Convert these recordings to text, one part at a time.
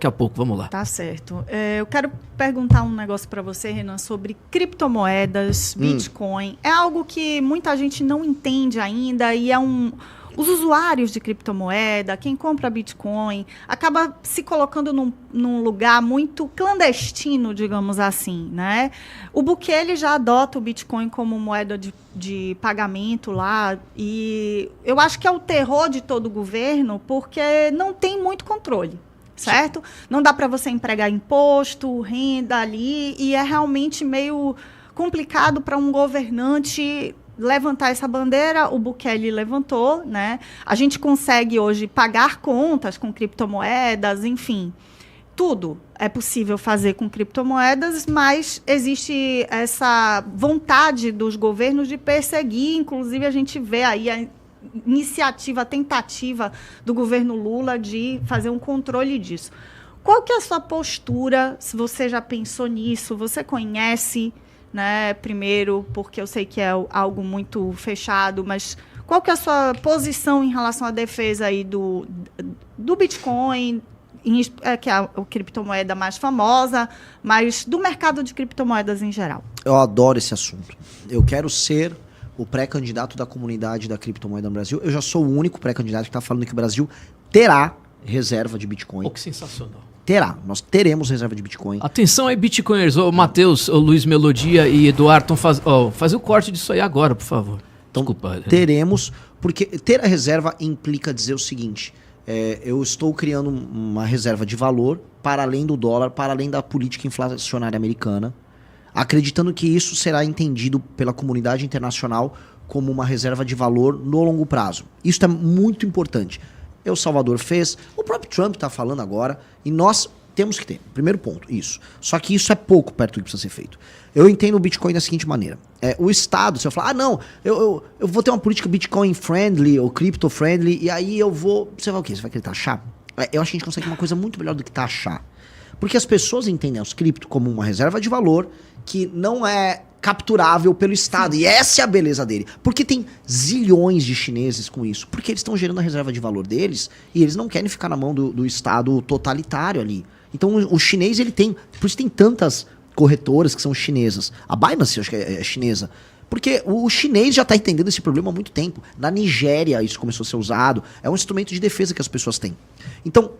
Daqui a pouco, vamos lá. Tá certo. Eu quero perguntar um negócio para você, Renan, sobre criptomoedas, Bitcoin. É algo que muita gente não entende ainda e os usuários de criptomoeda, quem compra Bitcoin, acaba se colocando num lugar muito clandestino, digamos assim, né? O Bukele já adota o Bitcoin como moeda de pagamento lá e eu acho que é o terror de todo o governo porque não tem muito controle. Certo? Não dá para você empregar imposto, renda ali, e é realmente meio complicado para um governante levantar essa bandeira. O Bukele levantou, né? A gente consegue hoje pagar contas com criptomoedas, enfim, tudo é possível fazer com criptomoedas, mas existe essa vontade dos governos de perseguir, inclusive a gente vê aí a tentativa do governo Lula de fazer um controle disso. Qual que é a sua postura, se você já pensou nisso, você conhece, né, primeiro, porque eu sei que é algo muito fechado, mas qual que é a sua posição em relação à defesa aí do Bitcoin, que é a criptomoeda mais famosa, mas do mercado de criptomoedas em geral? Eu adoro esse assunto. Eu quero ser o pré-candidato da comunidade da criptomoeda no Brasil. Eu já sou o único pré-candidato que está falando que o Brasil terá reserva de Bitcoin. Oh, que sensacional. Terá. Nós teremos reserva de Bitcoin. Atenção aí, Bitcoiners. Ô, Matheus, ô, Luiz Melodia e Eduardo, faz o corte disso aí agora, por favor. Então, desculpa. Teremos, porque ter a reserva implica dizer o seguinte, eu estou criando uma reserva de valor para além do dólar, para além da política inflacionária americana, acreditando que isso será entendido pela comunidade internacional como uma reserva de valor no longo prazo. Isso é muito importante. El Salvador fez, o próprio Trump está falando agora, e nós temos que ter. Primeiro ponto, isso. Só que isso é pouco perto do que precisa ser feito. Eu entendo o Bitcoin da seguinte maneira. O Estado, se eu falar, não, eu vou ter uma política Bitcoin friendly ou crypto friendly, e aí eu vou... Você vai o quê? Você vai querer taxar? Eu acho que a gente consegue uma coisa muito melhor do que taxar. Porque as pessoas entendem os cripto como uma reserva de valor que não é capturável pelo Estado. Sim. E essa é a beleza dele. Porque tem zilhões de chineses com isso. Porque eles estão gerando a reserva de valor deles e eles não querem ficar na mão do Estado totalitário ali. Então o chinês, ele tem... Por isso tem tantas corretoras que são chinesas. A Binance, eu acho que é chinesa. Porque o chinês já está entendendo esse problema há muito tempo. Na Nigéria isso começou a ser usado. É um instrumento de defesa que as pessoas têm. Então...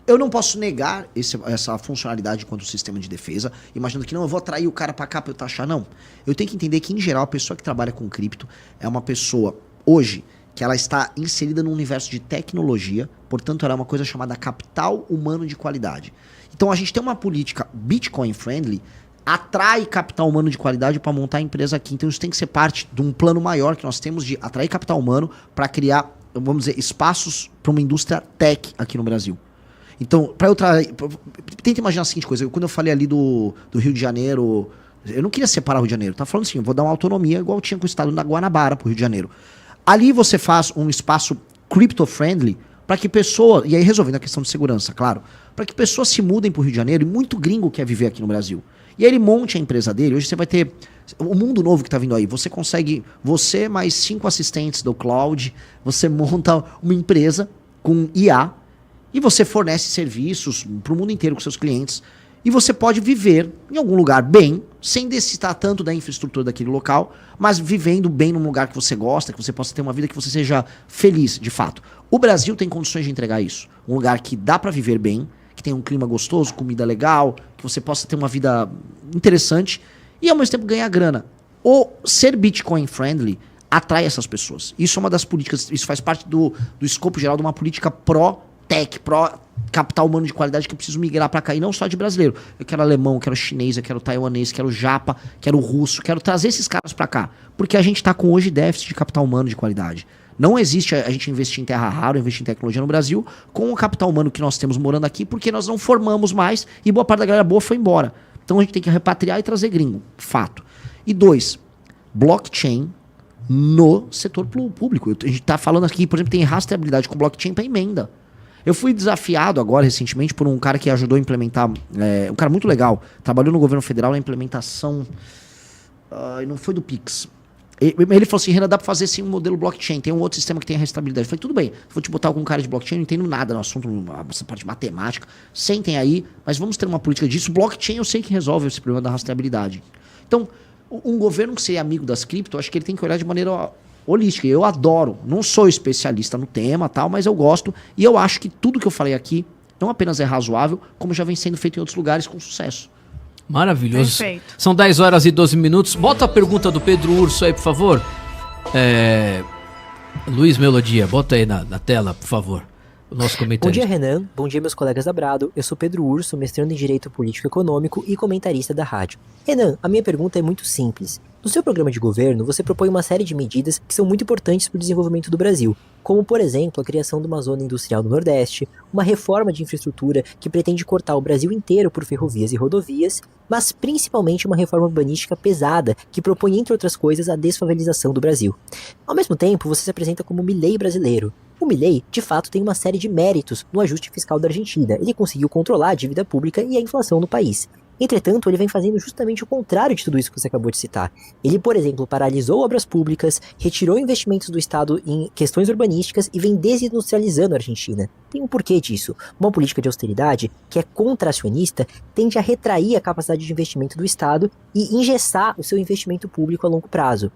Eu não posso negar essa funcionalidade enquanto sistema de defesa, imaginando que não, eu vou atrair o cara para cá para eu taxar. Não. Eu tenho que entender que, em geral, a pessoa que trabalha com cripto é uma pessoa, hoje, que ela está inserida num universo de tecnologia, portanto, ela é uma coisa chamada capital humano de qualidade. Então, a gente tem uma política Bitcoin friendly, atrai capital humano de qualidade para montar a empresa aqui. Então, isso tem que ser parte de um plano maior que nós temos de atrair capital humano para criar, vamos dizer, espaços para uma indústria tech aqui no Brasil. Então, tenta imaginar a seguinte coisa, quando eu falei ali do Rio de Janeiro, eu não queria separar o Rio de Janeiro, tá falando assim, eu vou dar uma autonomia igual tinha com o estado da Guanabara pro Rio de Janeiro. Ali você faz um espaço crypto-friendly para que pessoas, e aí resolvendo a questão de segurança, claro, para que pessoas se mudem pro Rio de Janeiro, e muito gringo quer viver aqui no Brasil. E aí ele monte a empresa dele, hoje você vai ter o mundo novo que tá vindo aí, você consegue, você mais 5 assistentes do cloud, você monta uma empresa com IA, e você fornece serviços para o mundo inteiro com seus clientes. E você pode viver em algum lugar bem, sem necessitar tanto da infraestrutura daquele local, mas vivendo bem num lugar que você gosta, que você possa ter uma vida que você seja feliz, de fato. O Brasil tem condições de entregar isso. Um lugar que dá para viver bem, que tem um clima gostoso, comida legal, que você possa ter uma vida interessante e ao mesmo tempo ganhar grana. O ser Bitcoin friendly atrai essas pessoas. Isso é uma das políticas, isso faz parte do escopo geral de uma política pró-tech, pró-capital humano de qualidade que eu preciso migrar pra cá. E não só de brasileiro. Eu quero alemão, eu quero chinês, eu quero taiwanês, quero japa, quero russo, quero trazer esses caras pra cá. Porque a gente tá com hoje déficit de capital humano de qualidade. Não existe a gente investir em terra rara, investir em tecnologia no Brasil com o capital humano que nós temos morando aqui, porque nós não formamos mais e boa parte da galera boa foi embora. Então a gente tem que repatriar e trazer gringo. Fato. E 2, blockchain no setor público. A gente tá falando aqui, por exemplo, tem rastreabilidade com blockchain para emenda. Eu fui desafiado agora, recentemente, por um cara que ajudou a implementar, um cara muito legal, trabalhou no governo federal na implementação, não foi do Pix, Ele falou assim, Renan, dá pra fazer sim um modelo blockchain, tem um outro sistema que tem a restabilidade. Eu falei, tudo bem, vou te botar algum cara de blockchain, não entendo nada no assunto, essa parte de matemática, sentem aí, mas vamos ter uma política disso. Blockchain eu sei que resolve esse problema da rastreabilidade. Então, um governo que seja amigo das cripto, acho que ele tem que olhar de maneira holística. Eu adoro, não sou especialista no tema, tal, mas eu gosto, e eu acho que tudo que eu falei aqui não apenas é razoável, como já vem sendo feito em outros lugares com sucesso. Maravilhoso. Perfeito. São 10 horas e 12 minutos. Bota a pergunta do Pedro Urso aí, por favor. Luiz Melodia, bota aí na tela, por favor. O nosso Bom comentário. dia, Renan. Bom dia, meus colegas da Brado. Eu sou Pedro Urso, mestrando em Direito Político e Econômico e comentarista da rádio. Renan, a minha pergunta é muito simples. No seu programa de governo, você propõe uma série de medidas que são muito importantes para o desenvolvimento do Brasil, como, por exemplo, a criação de uma zona industrial no Nordeste, uma reforma de infraestrutura que pretende cortar o Brasil inteiro por ferrovias e rodovias, mas principalmente uma reforma urbanística pesada que propõe, entre outras coisas, a desfavelização do Brasil. Ao mesmo tempo, você se apresenta como o Milei brasileiro. O Milei, de fato, tem uma série de méritos no ajuste fiscal da Argentina. Ele conseguiu controlar a dívida pública e a inflação no país. Entretanto, ele vem fazendo justamente o contrário de tudo isso que você acabou de citar. Ele, por exemplo, paralisou obras públicas, retirou investimentos do Estado em questões urbanísticas e vem desindustrializando a Argentina. Tem um porquê disso. Uma política de austeridade, que é contracionista, tende a retrair a capacidade de investimento do Estado e engessar o seu investimento público a longo prazo.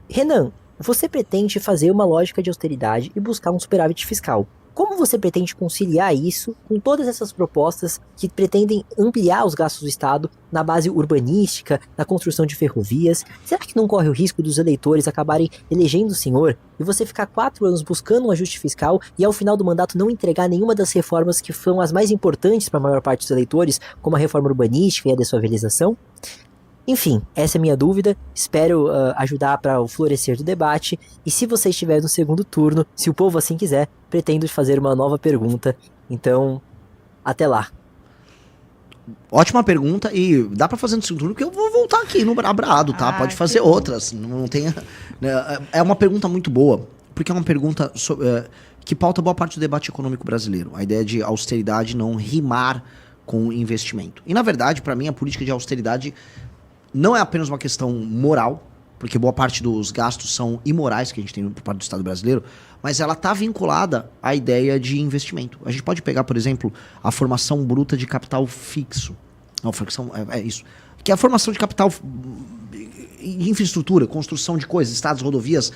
Renan, você pretende fazer uma lógica de austeridade e buscar um superávit fiscal. Como você pretende conciliar isso com todas essas propostas que pretendem ampliar os gastos do Estado na base urbanística, na construção de ferrovias? Será que não corre o risco dos eleitores acabarem elegendo o senhor e você ficar 4 anos buscando um ajuste fiscal e ao final do mandato não entregar nenhuma das reformas que foram as mais importantes para a maior parte dos eleitores, como a reforma urbanística e a desfavelização? Enfim, essa é a minha dúvida, espero ajudar para o florescer do debate, e se você estiver no segundo turno, se o povo assim quiser, pretendo fazer uma nova pergunta, então, até lá. Ótima pergunta, e dá pra fazer no segundo turno, porque eu vou voltar aqui no Brado, tá? Pode fazer outras, não tem... É uma pergunta muito boa, porque é uma pergunta que pauta boa parte do debate econômico brasileiro, a ideia de austeridade não rimar com investimento. E, na verdade, para mim, a política de austeridade não é apenas uma questão moral, porque boa parte dos gastos são imorais que a gente tem por parte do Estado brasileiro, mas ela está vinculada à ideia de investimento. A gente pode pegar, por exemplo, a formação bruta de capital fixo. Não, isso. Que é a formação de capital de infraestrutura, construção de coisas, estradas, rodovias,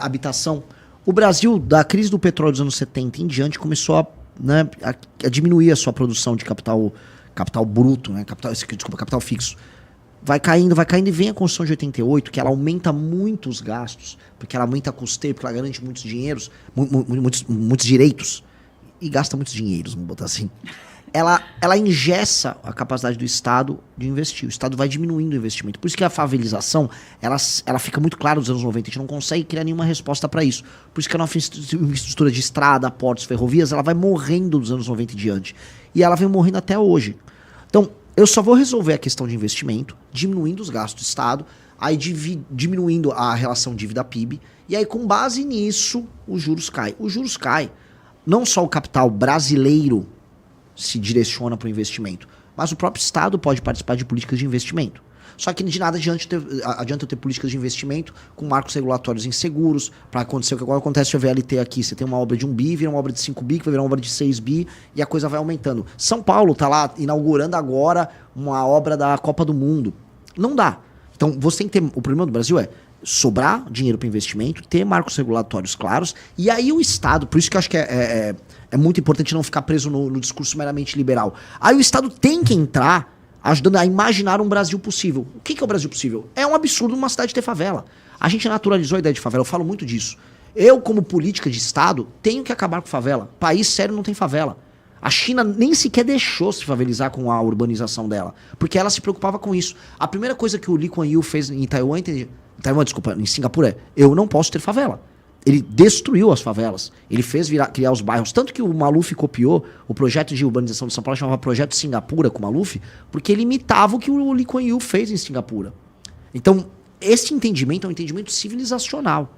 habitação. O Brasil, da crise do petróleo dos anos 70 em diante, começou a diminuir a sua produção de capital bruto, capital fixo. Vai caindo e vem a Constituição de 88, que ela aumenta muito os gastos, porque ela aumenta a custeio, porque ela garante muitos dinheiros, muitos direitos, e gasta muitos dinheiros, vamos botar assim. Ela engessa a capacidade do Estado de investir. O Estado vai diminuindo o investimento. Por isso que a favelização, ela fica muito clara nos anos 90. A gente não consegue criar nenhuma resposta para isso. Por isso que a nossa infraestrutura de estrada, portos, ferrovias, ela vai morrendo dos anos 90 em diante. E ela vem morrendo até hoje. Então, eu só vou resolver a questão de investimento, diminuindo os gastos do Estado, aí diminuindo a relação dívida-PIB, e aí com base nisso, os juros caem. Os juros caem. Não só o capital brasileiro se direciona para o investimento, mas o próprio Estado pode participar de políticas de investimento. Só que de nada adianta eu ter políticas de investimento com marcos regulatórios inseguros, para acontecer o que agora acontece com a VLT aqui. Você tem uma obra de 1 bi, vira uma obra de 5 bi, que vai virar uma obra de 6 bi, e a coisa vai aumentando. São Paulo está lá inaugurando agora uma obra da Copa do Mundo. Não dá. Então, você tem que ter... O problema do Brasil é sobrar dinheiro para investimento, ter marcos regulatórios claros, e aí o Estado, por isso que eu acho que é muito importante não ficar preso no discurso meramente liberal. Aí o Estado tem que entrar ajudando a imaginar um Brasil possível. O que é o Brasil possível? É um absurdo uma cidade ter favela. A gente naturalizou a ideia de favela, eu falo muito disso. Eu, como política de Estado, tenho que acabar com favela. País sério não tem favela. A China nem sequer deixou se favelizar com a urbanização dela, porque ela se preocupava com isso. A primeira coisa que o Lee Kuan Yew fez em Taiwan, em Singapura, é: eu não posso ter favela. Ele destruiu as favelas. Ele fez criar os bairros. Tanto que o Maluf copiou o projeto de urbanização de São Paulo, chamava Projeto Singapura com o Maluf, porque ele imitava o que o Lee Kuan Yew fez em Singapura. Então, esse entendimento é um entendimento civilizacional.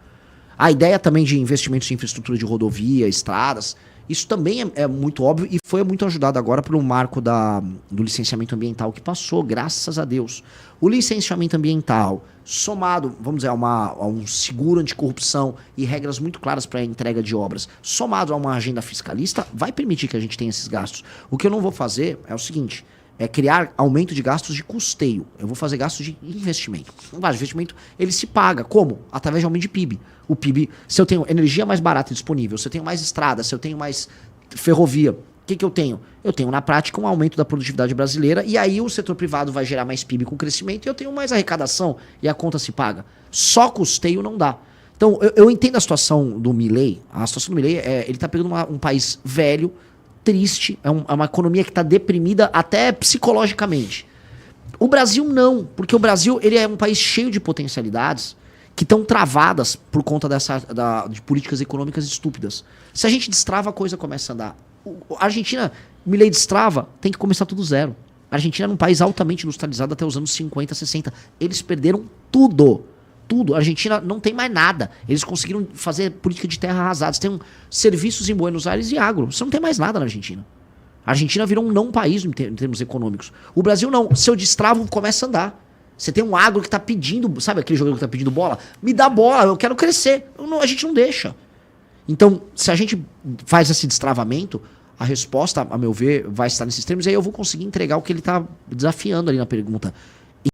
A ideia também de investimentos em infraestrutura de rodovia, estradas, Isso também é muito óbvio e foi muito ajudado agora pelo marco do licenciamento ambiental que passou, graças a Deus. O licenciamento ambiental, somado, vamos dizer, a um seguro anticorrupção e regras muito claras para a entrega de obras, somado a uma agenda fiscalista, vai permitir que a gente tenha esses gastos. O que eu não vou fazer é o seguinte, é criar aumento de gastos de custeio. Eu vou fazer gastos de investimento. O investimento, ele se paga. Como? Através de aumento de PIB. O PIB, se eu tenho energia mais barata disponível, se eu tenho mais estrada, se eu tenho mais ferrovia, o que eu tenho? Eu tenho, na prática, um aumento da produtividade brasileira e aí o setor privado vai gerar mais PIB com crescimento e eu tenho mais arrecadação e a conta se paga. Só custeio não dá. Então, eu entendo a situação do Milei. A situação do Milei, ele está pegando um país velho, triste, é uma economia que está deprimida até psicologicamente. O Brasil não, porque o Brasil ele é um país cheio de potencialidades que estão travadas por conta de políticas econômicas estúpidas. Se a gente destrava, a coisa começa a andar. A Argentina, Milei destrava, tem que começar tudo zero. A Argentina era um país altamente industrializado até os anos 50, 60. Eles perderam tudo. Tudo. A Argentina não tem mais nada. Eles conseguiram fazer política de terra arrasada. Você tem serviços em Buenos Aires e agro. Você não tem mais nada na Argentina. A Argentina virou um não país em termos econômicos. O Brasil não. Se eu destravo, começa a andar. Você tem um agro que tá pedindo, sabe aquele jogador que tá pedindo bola? Me dá bola, eu quero crescer. A gente não deixa. Então, se a gente faz esse destravamento, a resposta, a meu ver, vai estar nesses termos, e aí eu vou conseguir entregar o que ele tá desafiando ali na pergunta.